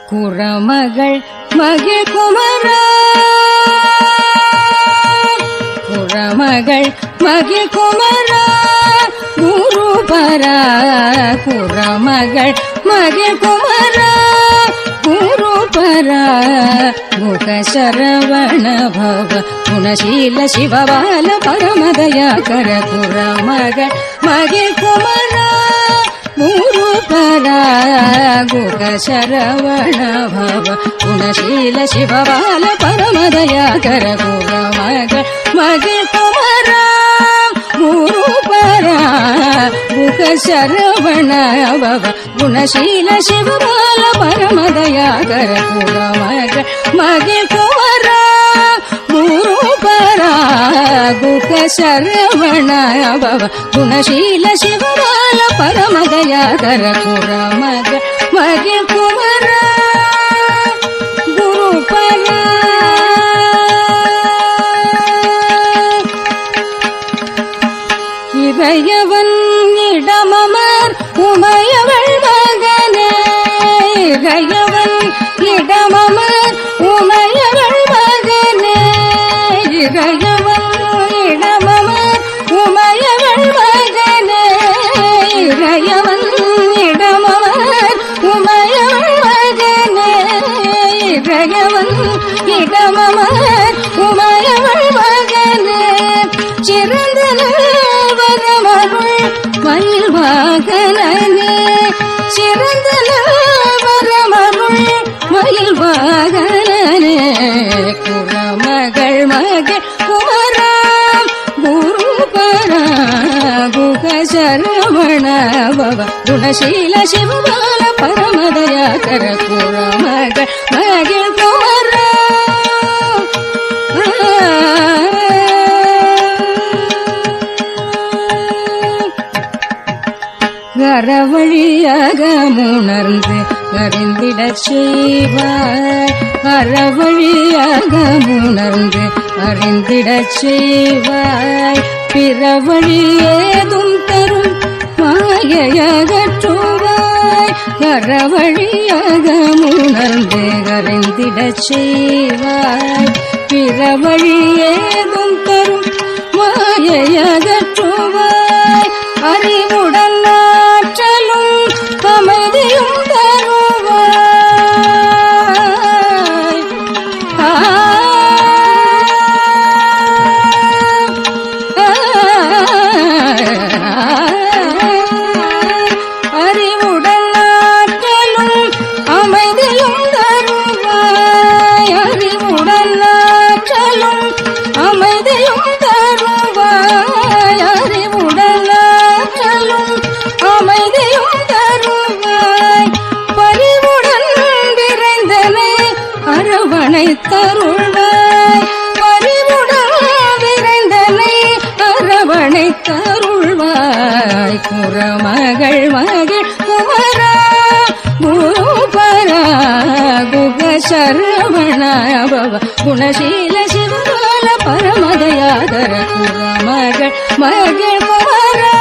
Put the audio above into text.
குறமகள் மகிழ் குமரா குறமகள் மகிழ் குமரா குருபரா குறமகள் மகிழ் குமரா குருபரா முக சரவண பவ குணசீல சிவபால பரமதயாகர குறமகள் மகிழ் குமரா குருபரா குக சரவண பவ குணசீல சிவபால பரமதயாகர குறமகள் மகிழ் குமரா குருபரா குக சரவண பவ குணசீல சிவபால பரமதயாகர குறமகள் மகிழ் குமரா குருபரா குக சரவண பவ குணசீல சிவபால பரமதயாகர குறமகள் மகிழ் குமரா குருபரா இறையவன் இடமமர் உமையவள் மகனே இறையவன் இடமமர் உமையவள் மகனே இறையவன் இடமமர் உமையவள் மகனே இறையவன் இடமமர் உமையவள் மகனே இறையவன் இடமமர் உமையவள் மகனே சிறந்த வரமருள் மயில் வாகனே சிறந்த வரமருள் மயில் வாகனே குறமகள் மகள் குமரா குருபரா குக சரவண பவ குணசீல சிவபால பரமதயாகர குறமகள் மகள் குமரா அறவழியாக முணர்ந்து அறிந்திடச் செய்வாய் அறவழியாக முணர்ந்து அறிந்திடச் செய்வாய் பிறவழி ஏதும் தரும் மாயையகற்றுவாய் அறவழியாக முணர்ந்து அறிந்திடச் செய்வாய் பிறவழி ஏதும் தரும் மாயையகற்றுவாய் அறிவுடன் ஆற்றலும் அமைதியும் தருவாய் அறிவுடன் ஆற்றலும் அமைதியும் தருவாய் அறிவுடன் ஆற்றலும் அமைதியும் தருவாய் அறிவுடன் அமைதியும் தருவாய் பரிவுடன் விரைந்தனை அரவணை தருள்வாய் பரிவுடன் விரைந்தனை அரவணை தருள்வாய் குறமகள் மகள் குமரா குருபரா குக சரவண பவ குணசீல சிவபால பரமதயாகர குறமகள் மகள் குமரா